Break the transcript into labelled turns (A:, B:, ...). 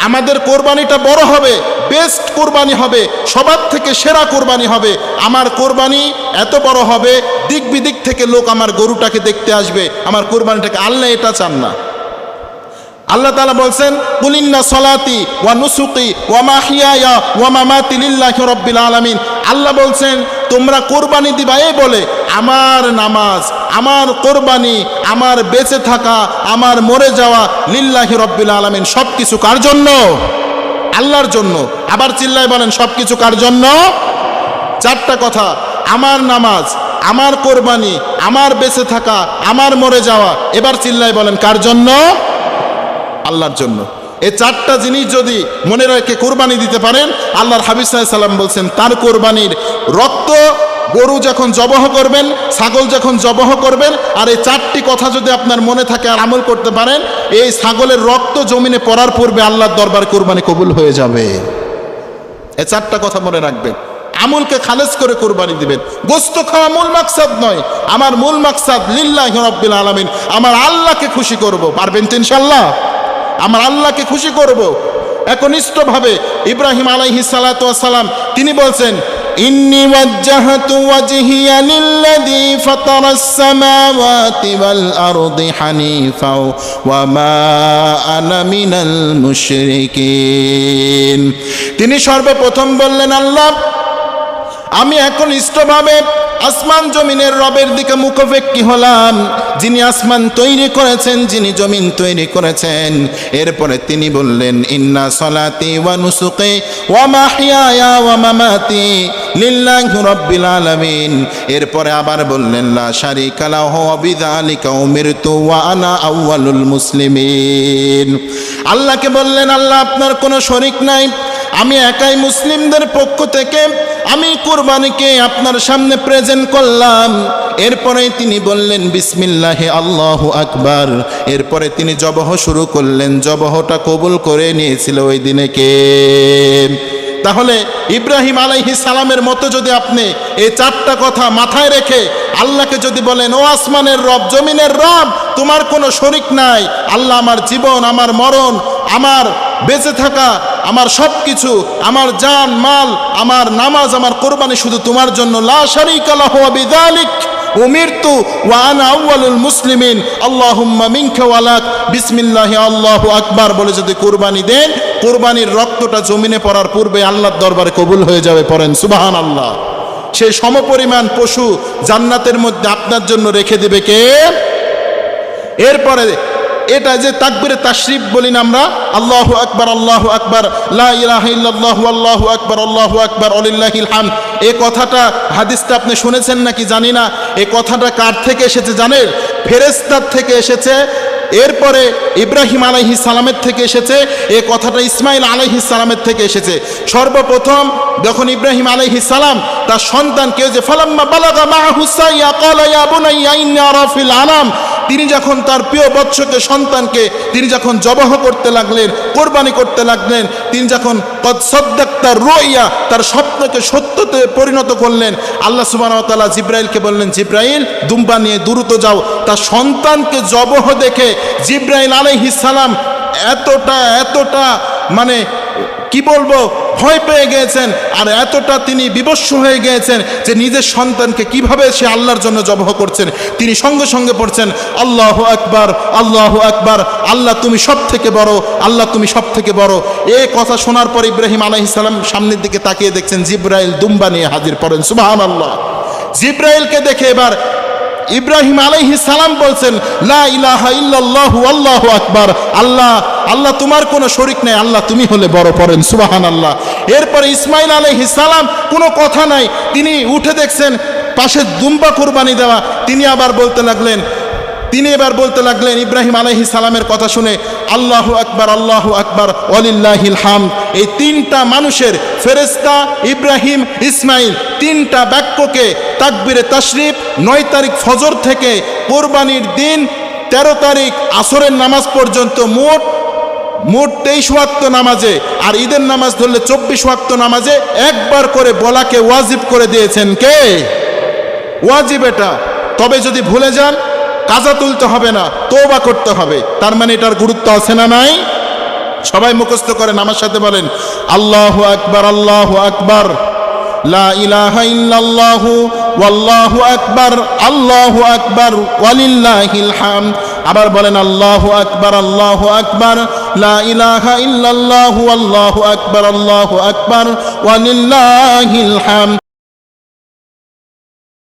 A: আমাদের কোরবানিটা বড় হবে, বেস্ট কোরবানি হবে, সবার থেকে সেরা কোরবানি হবে। আমার কোরবানি এত বড় হবে, দিক বিদিক থেকে লোক আমার গরুটাকে দেখতে আসবে, আমার কোরবানিটাকে। আল্লাহ এটা চান না। আল্লাহ তাআলা বলছেন, কুল ইন্না সলাতি ওয়া নুসুকি ওয়া মাহিয়ায়া ওয়া মামাতি লিল্লাহি রাব্বিল আলামিন। আল্লাহ বলছেন তোমরা কোরবানি দিবা এই বলে, আমার নামাজ, আমার কোরবানি, আমার বেঁচে থাকা, আমার মরে যাওয়া লিল্লাহি রাব্বিল আলামিন। সব কিছু কার জন্য? আল্লাহর জন্য। আবার চিল্লায় বলেন সব কিছু কার জন্য? চারটা কথা, আমার নামাজ, আমার কোরবানি, আমার বেঁচে থাকা, আমার মরে যাওয়া। এবার চিল্লায় বলেন কার জন্য? আল্লাহর জন্য। এই চারটা জিনিস যদি মনে রেখে কোরবানি দিতে পারেন, আল্লাহর হাবিব সাল্লাল্লাহু আলাইহি সাল্লাম বলছেন তার কোরবানির রক্ত, গরু যখন জবহ করবেন, ছাগল যখন জবহ করবেন, আর এই চারটি কথা যদি আপনার মনে থাকে আর আমল করতে পারেন, এই ছাগলের রক্ত জমিনে পড়ার পূর্বে আল্লাহর দরবারে কোরবানি কবুল হয়ে যাবে। এই চারটা কথা মনে রাখবেন। আমলকে খালেস করে কোরবানি দিবেন। গোস্ত খাওয়া মূল মাকসাদ নয়, আমার মূল মাকসাদ লিল্লাহি রাব্বিল আলামিন, আমার আল্লাহকে খুশি করব। পারবেন তো ইনশাআল্লাহ? আমার আল্লাহকে খুশি করব একনিষ্ঠভাবে। ইব্রাহিম আলাইহিস সালাতু ওয়াস সালাম তিনি বলছেন, ইন্নী ওয়াজ্জাহতু ওয়াজহিয়া লিল্লাযী ফাতারাস সামাওয়াতি ওয়াল আরদি হানিফা ওয়া মা আনা মিনাল মুশরিকিন। তিনি সর্বপ্রথম বললেন, আল্লাহ আমি একনিষ্ঠভাবে আসমান জমিনের রবের দিকে মুখোপেক্ষী হলাম, যিনি আসমান তৈরি করেছেন, যিনি জমিন তৈরি করেছেন। এরপরে তিনি বললেন, ইন্না সলাতি ওয়া নুসুকি ওয়া মাহিয়ায়া ওয়া মামাতি লিল্লাহি রাব্বিল আলামিন। এরপরে আবার বললেন, লা শারিকা লাহু ওয়া বিযালিকা উমিরতু ওয়া আনা আউয়ালুল মুসলিমিন। আল্লাহকে বললেন, আল্লাহ আপনার কোনো শরীক নাই, আমি একাই মুসলিমদের পক্ষ থেকে আমি কুরবানিকে আপনার সামনে প্রেজেন্ট করলাম। এরপরে তিনি বললেন বিসমিল্লাহি আল্লাহু আকবার। এরপরে তিনি জবহ শুরু করলেন। জবহটা কবুল করে নিয়েছিল ওই দিনে কে? তাহলে ইব্রাহিম আলাইহিস সালামের মতো যদি আপনি এই চারটা কথা মাথায় রেখে আল্লাহকে যদি বলেন, ও আসমানের রব, জমিনের রব, তোমার কোনো শরীক নাই, আল্লাহ আমার জীবন, আমার মরণ, আমার বেঁচে থাকা, আমার সব কিছু, আমার জান মাল, আমার নামাজ, আমার কোরবানি শুধু তোমার জন্য, লা শারিকা লাহু ওয়া বিযালিক উমিরতু ওয়া আনা আউয়ালুল মুসলিমিন, আল্লাহুম্মা মিনকা ওয়া লাক, বিসমিল্লাহি আল্লাহু আকবার বলে যদি কোরবানি দেন, কোরবানির রক্তটা জমিনে পড়ার পূর্বে আল্লাহর দরবারে কবুল হয়ে যাবে। পড়েন সুবহানাল্লাহ। সেই সমপরিমাণ পশু জান্নাতের মধ্যে আপনার জন্য রেখে দেবে কে? এরপরে এটা যে তাকবীরে তাশরিফ বলি না আমরা, আল্লাহু আকবার, আল্লাহু আকবার, লা ইলাহা ইল্লাল্লাহু আল্লাহু আকবার, আল্লাহু আকবার ওয়ালিল্লাহিল হামদ। এই কথাটা হাদিসটা আপনি শুনেছেন নাকি জানি না। এই কথাটা কার থেকে এসেছে জানেন? ফেরেশতার থেকে এসেছে। এরপরে ইব্রাহিম আলাইহিস সালামের থেকে এসেছে। এই কথাটা ইসমাইল আলাইহিস সালামের থেকে এসেছে। সর্বপ্রথম যখন ইব্রাহিম আলাইহিস সালাম তার সন্তানকে, যে ফালাম্মা বালাগা মাআহু সাইয়া ক্বালা ইয়া বুনাইয়া ইন্নী আরা ফিল আনাম, তিনি যখন তার প্রিয় বৎসকে, সন্তানকে তিনি যখন জবহ করতে লাগলেন, কোরবানি করতে লাগলেন, তিনি যখন কদ সাদ্দাকতা রুইয়া, তার স্বপ্নকে সত্যতে পরিণত করলেন, আল্লাহ সুবহানাহু ওয়া তাআলা জিব্রাইলকে বললেন, জিব্রাইল দুম্বা নিয়ে দ্রুত যাও। তার সন্তানকে জবহ দেখে জিব্রাইল আলাইহিস সালাম এতটা মানে কি বলবো, ভয় পেয়ে গিয়েছেন, আর এতটা তিনি বিবস্ব হয়ে গিয়েছেন যে নিজের সন্তানকে কিভাবে সে আল্লাহর জন্য জবহ করছেন। তিনি সঙ্গে সঙ্গে পড়ছেন, আল্লাহু আকবার, আল্লাহু আকবার, আল্লাহ তুমি সব থেকে বড়, আল্লাহ তুমি সব থেকে বড়। এই কথা শোনার পর ইব্রাহিম আলাইহিস সালাম সামনের দিকে তাকিয়ে দেখছেন জিব্রাইল দুম্বা নিয়ে হাজির। পড়েন সুবহানাল্লাহ। জিব্রাইলকে দেখে এবার ইব্রাহিম আলাইহিস সালাম বলছেন, লা ইলাহা ইল্লাল্লাহু আল্লাহু আকবার, আল্লাহ, আল্লাহ তোমার কোনো শরীক নেই, আল্লাহ তুমি হলে বড়। পড়েন সুবহানাল্লাহ। এরপরে ইসমাইল আলাইহিস সালাম কোনো কথা নাই, তিনি উঠে দেখছেন পাশে দুম্বা কুরবানি দেওয়া। তিনি এবার বলতে লাগলেন ইব্রাহিম আলাইহিস সালামের কথা শুনে, আল্লাহু আকবার, আল্লাহু আকবার ওয়ালিল্লাহিল হামদ। এই তিনটা মানুষের, ফেরেশতা, ইব্রাহিম, ইসমাইল, তিনটা বাক্যকে তাকবীরে তাশরিফ 9 তারিখ ফজর থেকে কোরবানির দিন 13 তারিখ আসরের নামাজ পর্যন্ত মোট 23 ওয়াক্ত নামাজে, আর ঈদের নামাজ ধরলে 24 ওয়াক্ত নামাজে একবার করে বলাকে ওয়াজিব করে দিয়েছেন কে? ওয়াজিব এটা। তবে যদি ভুলে যান কাজা তুলতে হবে না, তওবা করতে হবে। তার মানে এটার গুরুত্ব আছে না নাই? সবাই মুখস্থ করেন, আমার সাথে বলেন আল্লাহু আকবার, আল্লাহু আকবার, লা ইলাহা ইল্লাল্লাহু ওয়াল্লাহু আকবার, আল্লাহু আকবার ওয়ালিল্লাহিল হামদ। আবার বলেন আল্লাহু আকবার, আল্লাহু আকবার, লা ইলাহা ইল্লাল্লাহু ওয়াল্লাহু আকবার, আল্লাহু আকবার ওয়ালিল্লাহিল হামদ।